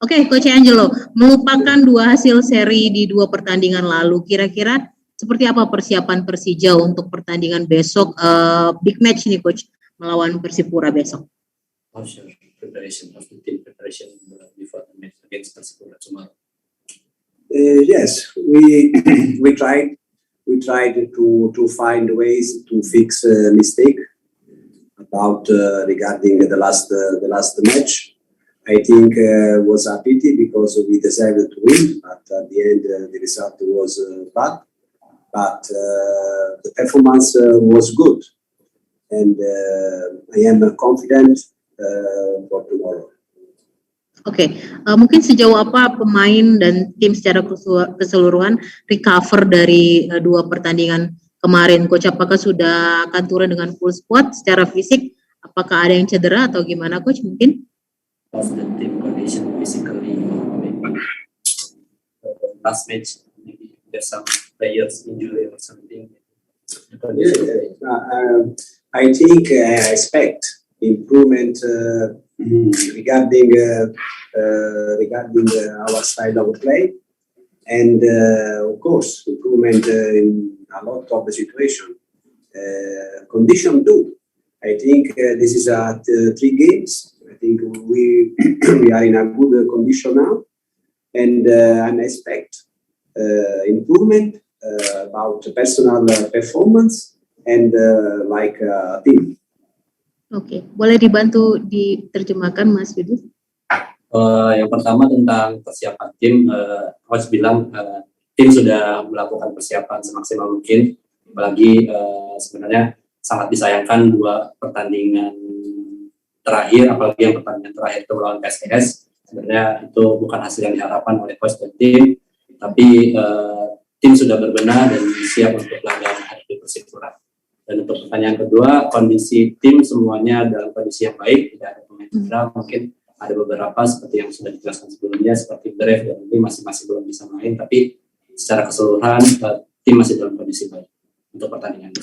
Oke, Coach Angelo, melupakan dua hasil seri di dua pertandingan lalu, kira-kira seperti apa persiapan Persija untuk pertandingan besok, big match nih Coach, melawan Persipura besok? Preparation of the team preparation before the match against Persipura tomorrow. Yes, we tried to find ways to fix mistake about regarding the last match. I think was a pity because we deserved to win, but at the end the result was bad. But the performance was good, and I am confident for tomorrow. Oke, mungkin sejauh apa pemain dan tim secara keseluruhan recover dari dua pertandingan kemarin, Coach? Apakah sudah akan turun dengan full squad secara fisik? Apakah ada yang cedera atau gimana, Coach? Mungkin? Of the team condition physically, maybe last match maybe there's some players injury or something. I think I expect improvement regarding our style of play, and of course improvement in a lot of the situation. Condition too. I think this is 3 games. I think we are in a good condition now, and I expect improvement about personal performance and like team. Oke, boleh dibantu diterjemahkan Mas Yudi? Yang pertama tentang persiapan tim, Coach bilang tim sudah melakukan persiapan semaksimal mungkin, apalagi sebenarnya sangat disayangkan 2 pertandingan terakhir, apalagi yang pertandingan terakhir itu melawan PSIS, sebenarnya itu bukan hasil yang diharapkan oleh coach dan tim, tapi tim sudah berbenah dan siap untuk laga menghadapi Persipura. Dan untuk pertanyaan kedua, kondisi tim semuanya dalam kondisi yang baik, tidak ada pemain cedera, mungkin ada beberapa seperti yang sudah dijelaskan sebelumnya, seperti Drev dan ini masih belum bisa main, tapi secara keseluruhan tim masih dalam kondisi baik untuk pertandingan.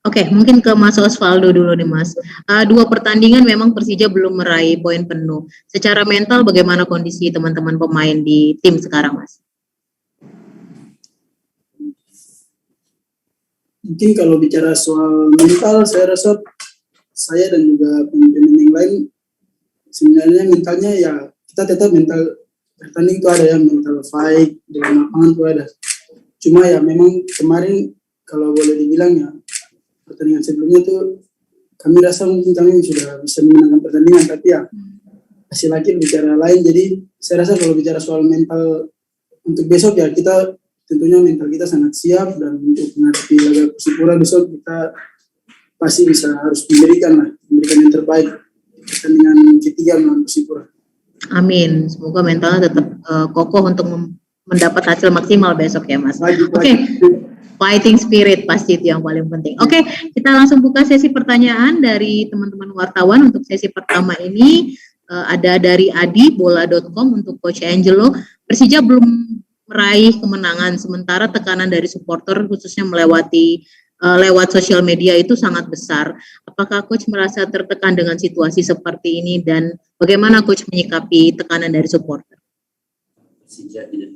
Oke, mungkin ke Mas Osvaldo dulu nih Mas. 2 pertandingan memang Persija belum meraih poin penuh. Secara mental bagaimana kondisi teman-teman pemain di tim sekarang, Mas? Mungkin kalau bicara soal mental, saya rasa saya dan juga pemain yang lain sebenarnya mentalnya ya kita tetap mental bertanding itu ada ya, mental fight dalam lapangan itu ada. Cuma ya memang kemarin kalau boleh dibilang ya pertandingan sebelumnya tuh kami rasa mungkin kami sudah bisa memenangkan pertandingan, tapi ya hasil akhir bicara lain. Jadi saya rasa kalau bicara soal mental untuk besok ya kita tentunya mental kita sangat siap, dan untuk menghadapi laga Persipura besok kita pasti bisa harus memberikan yang terbaik pertandingan ketiga melawan Persipura. Amin, semoga mentalnya tetap kokoh untuk mendapat hasil maksimal besok ya Mas. Oke. Fighting spirit pasti itu yang paling penting. Oke, kita langsung buka sesi pertanyaan dari teman-teman wartawan. Untuk sesi pertama ini ada dari Adi bola.com untuk Coach Angelo. Persija belum meraih kemenangan, sementara tekanan dari supporter khususnya lewat sosial media itu sangat besar. Apakah Coach merasa tertekan dengan situasi seperti ini, dan bagaimana Coach menyikapi tekanan dari supporter? Persija didn't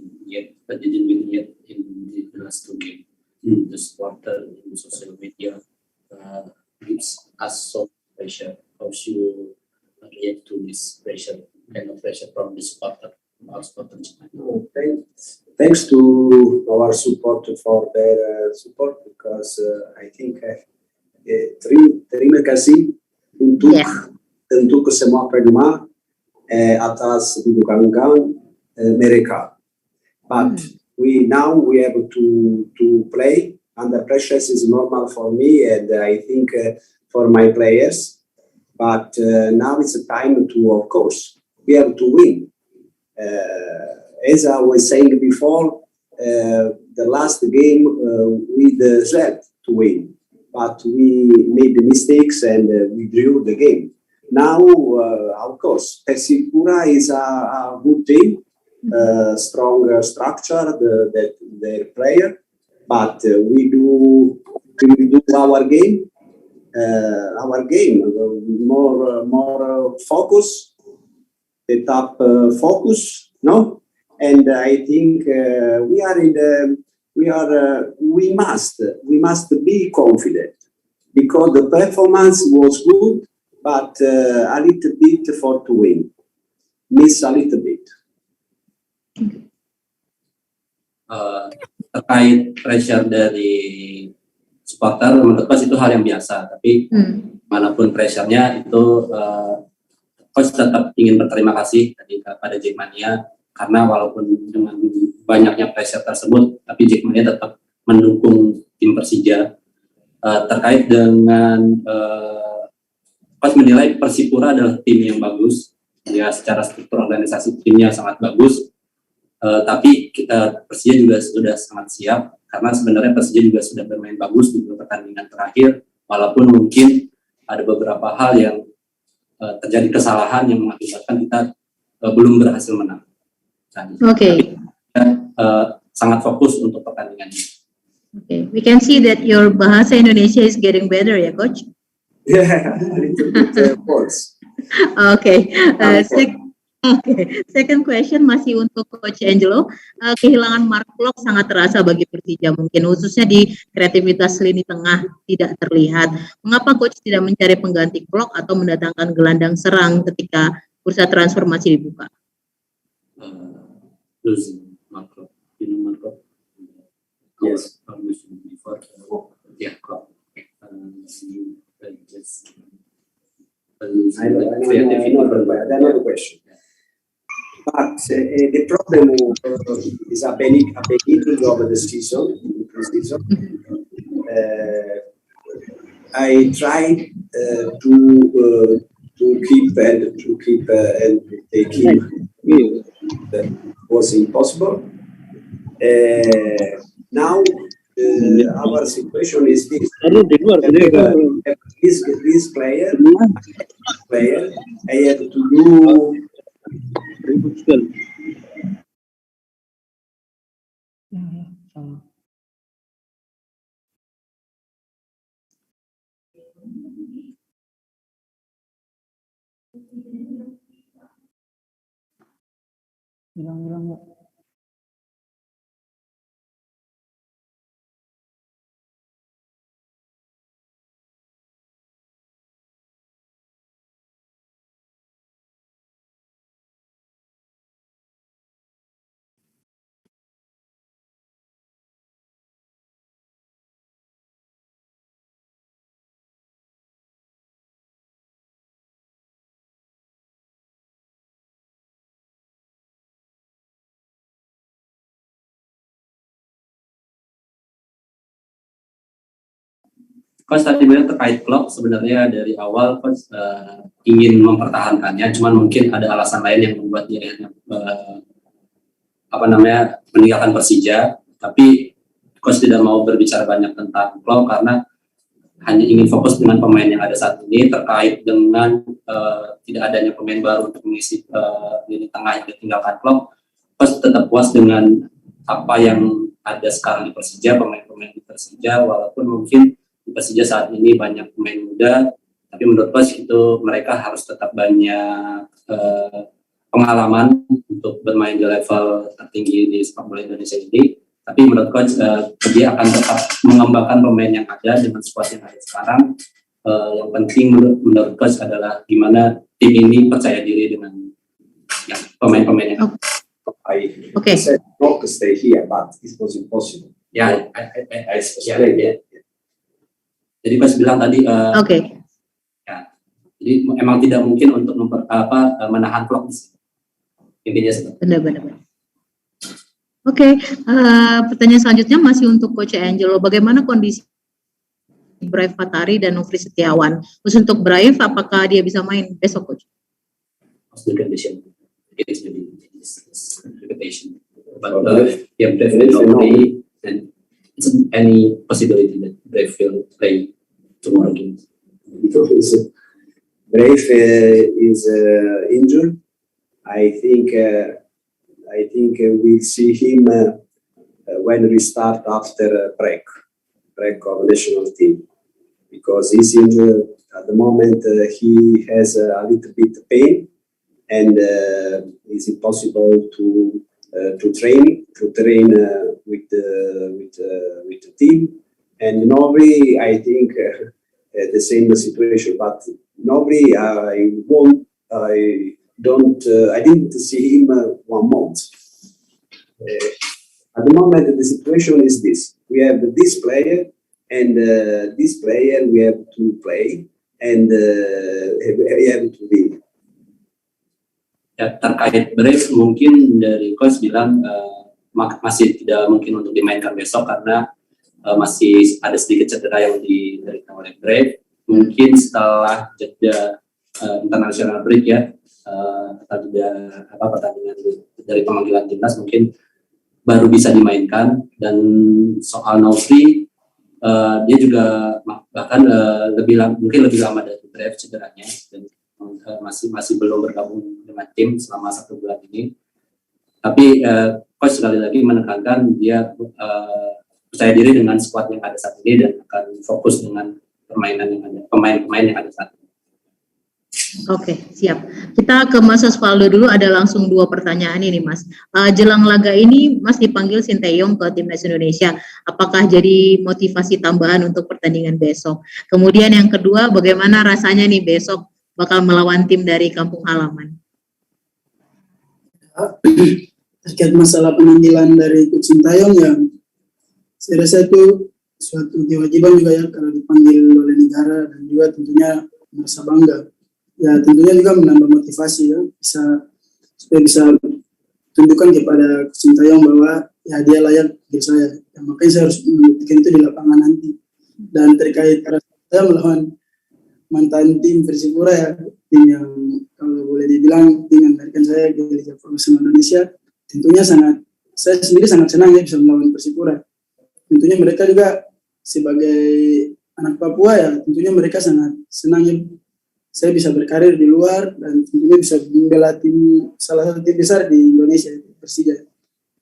win yet in the last 2 games. The supporter in social media gives us so pressure. How should you react to this pressure, kind of pressure from the supporter? Thanks to our support for their support, because I think terima kasih untuk semua penerima atas dukungan mereka. But we have to play under pressure. Is normal for me, and I think for my players. But now it's a time to, of course, we have to win. As I was saying before, the last game we deserved to win, but we made the mistakes and we drew the game. Now, of course, Persipura is a good team. Strong structure, their player, but we do our game, more focus, the top focus, no? And I think we must be confident because the performance was good, but a little bit for to win. Miss a little bit. Terkait pressure dari supporter, menurut coach itu hal yang biasa. Tapi manapun pressure-nya itu coach tetap ingin berterima kasih kepada Jackmania karena walaupun dengan banyaknya pressure tersebut, tapi Jackmania tetap mendukung tim Persija. Terkait dengan coach menilai Persipura adalah tim yang bagus, ya secara struktur organisasi timnya sangat bagus. Tapi Persija juga sudah sangat siap karena sebenarnya Persija juga sudah bermain bagus di pertandingan terakhir, walaupun mungkin ada beberapa hal yang terjadi kesalahan yang mengakibatkan kita belum berhasil menang. Oke. Sangat fokus untuk pertandingan ini. Okay, we can see that your bahasa Indonesia is getting better, ya, Coach? Yeah, a little bit worse. Okay. Second question masih untuk Coach Angelo. Kehilangan Mark Klok sangat terasa bagi Persija, mungkin khususnya di kreativitas lini tengah tidak terlihat. Mengapa Coach tidak mencari pengganti Klok atau mendatangkan gelandang serang ketika bursa transfer masih dibuka? Losing Mark Klok, Mark Klok. Yes, before. Yeah, Klok. I don't know the question. But the problem is a beginning of the season. I tried to keep and they keep. That was impossible. Now our situation is this. This player, I have to do. Bilang-bilang Coach tadi bilang terkait Klok, sebenarnya dari awal Coach ingin mempertahankannya, cuman mungkin ada alasan lain yang membuat dia meninggalkan Persija. Tapi Coach tidak mau berbicara banyak tentang Klok karena hanya ingin fokus dengan pemain yang ada saat ini. Terkait dengan tidak adanya pemain baru untuk mengisi lini tengah yang ditinggalkan Klok, Coach tetap puas dengan apa yang ada sekarang di Persija, pemain-pemain di Persija, walaupun mungkin di Persija saat ini banyak pemain muda, tapi menurut Coach itu mereka harus tetap banyak pengalaman untuk bermain di level tertinggi di sepak bola Indonesia ini. Tapi menurut Coach dia akan tetap mengembangkan pemain yang ada dengan skuad yang ada sekarang. Yang penting menurut Coach adalah gimana tim ini percaya diri dengan pemain-pemain yang ada. I said not to stay here, but it was impossible. Ya, yeah. Jadi Coach bilang tadi, ya, jadi emang tidak mungkin untuk menahan Klok di sini. Intinya seperti. Benar. Pertanyaan selanjutnya masih untuk Coach Angelo. Bagaimana kondisi Brave Fatari dan Nofri Setiawan? Terus untuk Brave, apakah dia bisa main besok, Coach? The condition, it is maybe reputation, but yeah, definitely, and it's any possibility that Brave will play tomorrow games. Brave is injured. I think we'll see him when we start after break of national team, because he's injured at the moment. He has a little bit pain, and is it possible to train with the team. And Nobri, I think the same situation, but Nobri, I didn't see him 1 month. At the moment, the situation is this: we have this player, and this player we have to play, and we have to win. Ya, terkait Brave, mungkin dari coach bilang masih tidak mungkin untuk dimainkan besok karena masih ada sedikit cedera yang diderita oleh Brave. Mungkin setelah jeda international break ya, atau jeda pertandingan dari pemanggilan timnas mungkin baru bisa dimainkan. Dan soal Nobri, dia juga bahkan mungkin lebih lama dari Brave cederanya, dan masih belum bergabung dengan tim selama 1 bulan ini. Tapi coach sekali lagi menekankan dia percaya diri dengan skuad yang ada saat ini dan akan fokus dengan pemain-pemain yang ada saat ini. Oke, siap. Kita ke Mas Osvaldo dulu, ada langsung 2 pertanyaan ini, Mas. Jelang laga ini, Mas dipanggil Sinteyong ke Timnas Indonesia. Apakah jadi motivasi tambahan untuk pertandingan besok? Kemudian yang kedua, bagaimana rasanya nih besok bakal melawan tim dari kampung halaman? Terkait masalah pemanggilan dari Coach Sinteyong, ya saya rasa itu suatu kewajiban juga ya, kalau dipanggil oleh negara, dan juga tentunya merasa bangga. Ya tentunya juga menambah motivasi ya, supaya bisa tunjukkan kepada Coach Sinteyong bahwa ya dia layak bagi saya. Ya, makanya saya harus membuktikan itu di lapangan nanti. Dan terkait karena saya melawan mantan tim Persipura ya, tim yang kalau boleh dibilang tim yang memberikan saya ke Liga Profesional Indonesia, tentunya saya sendiri sangat senang ya bisa melawan Persipura. Tentunya mereka juga sebagai anak Papua ya, tentunya mereka sangat senang ya saya bisa berkarir di luar dan tentunya bisa membela salah satu tim besar di Indonesia, Persija.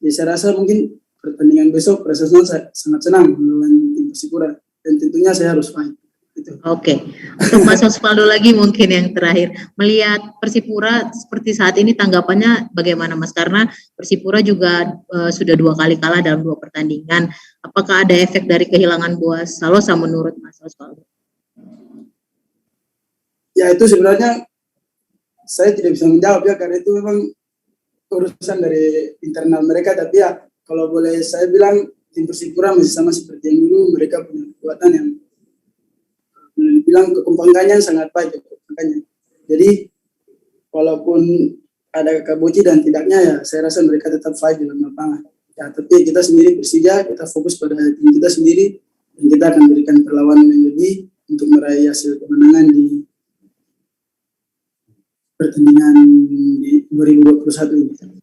Jadi saya rasa mungkin pertandingan besok Persija sangat senang melawan tim Persipura, dan tentunya saya harus fight. Oke. Untuk Mas Osvaldo lagi mungkin yang terakhir, melihat Persipura seperti saat ini tanggapannya bagaimana, Mas? Karena Persipura juga sudah 2 kali kalah dalam 2 pertandingan. Apakah ada efek dari kehilangan Boas Salosa menurut Mas Osvaldo? Ya itu sebenarnya saya tidak bisa menjawab ya, karena itu memang urusan dari internal mereka. Tapi ya kalau boleh saya bilang, tim Persipura masih sama seperti yang dulu. Mereka punya kekuatan yang dibilang kekompakannya sangat baik. Jadi walaupun ada kakak Boci dan tidaknya ya, saya rasa mereka tetap fight dalam lapangan. Ya, tapi kita sendiri Persija, kita fokus pada tim kita sendiri, dan kita akan berikan perlawanan yang lebih untuk meraih hasil kemenangan di pertandingan di 2021 ini.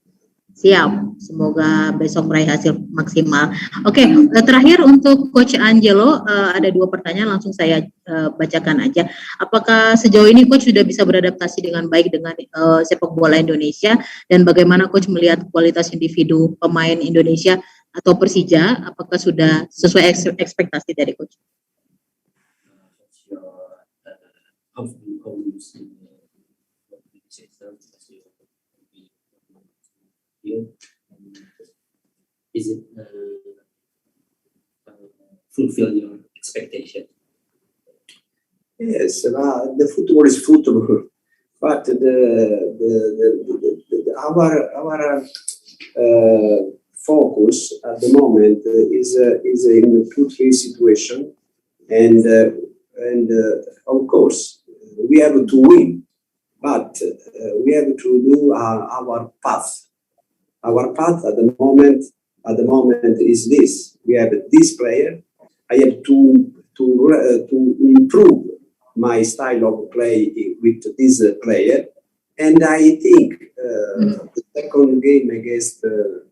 Siap, semoga besok meraih hasil maksimal. Oke, terakhir untuk Coach Angelo, ada 2 pertanyaan, langsung saya bacakan aja. Apakah sejauh ini Coach sudah bisa beradaptasi dengan baik dengan sepak bola Indonesia, dan bagaimana Coach melihat kualitas individu pemain Indonesia atau Persija? Apakah sudah sesuai ekspektasi dari Coach? Is it fulfill your expectation? Yes, the football is football, but our focus at the moment is in the 2-3 situation, and of course we have to win, but we have to do our path. Our path at the moment is this: we have this player. I have to improve my style of play with this player, and I think the second game against the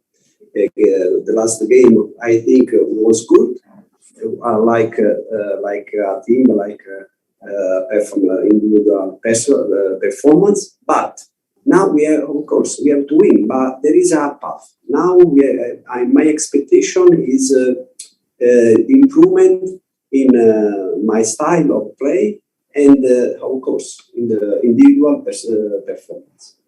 last game, I think was good. Like a team, individual performance, but. Now of course, we have to win, but there is a path. Now my expectation is improvement in my style of play, and of course in the individual performance.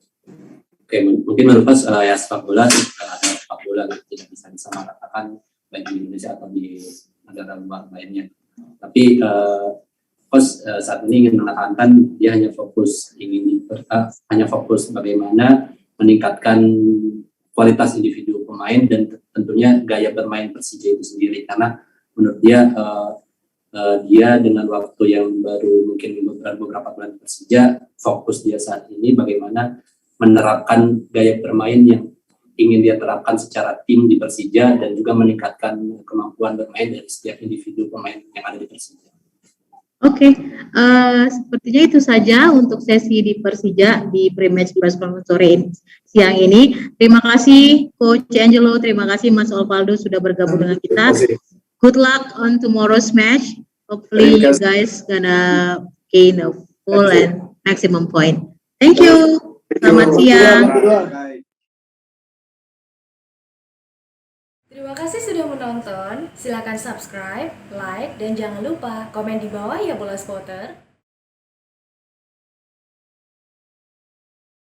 Oke, mungkin menurut Coach ya sepak bola ada sepak bola yang tidak bisa disamaratakan baik di Indonesia atau di negara luar lainnya. Tapi Coach saat ini ingin menekankan dia hanya fokus bagaimana meningkatkan kualitas individu pemain dan tentunya gaya bermain Persija itu sendiri, karena menurut dia dia dengan waktu yang baru mungkin beberapa bulan Persija, fokus dia saat ini bagaimana menerapkan gaya bermain yang ingin dia terapkan secara tim di Persija dan juga meningkatkan kemampuan bermain dari setiap individu pemain yang ada di Persija. Oke, sepertinya itu saja untuk sesi di Persija di pre-match press conference sore siang ini. Terima kasih Coach Angelo, terima kasih Mas Osvaldo sudah bergabung dengan kita. Good luck on tomorrow's match. Hopefully you guys gonna gain a full and maximum point. Thank you. Selamat siang. Terima kasih sudah menonton. Silakan subscribe, like, dan jangan lupa komen di bawah ya Bola Spotter.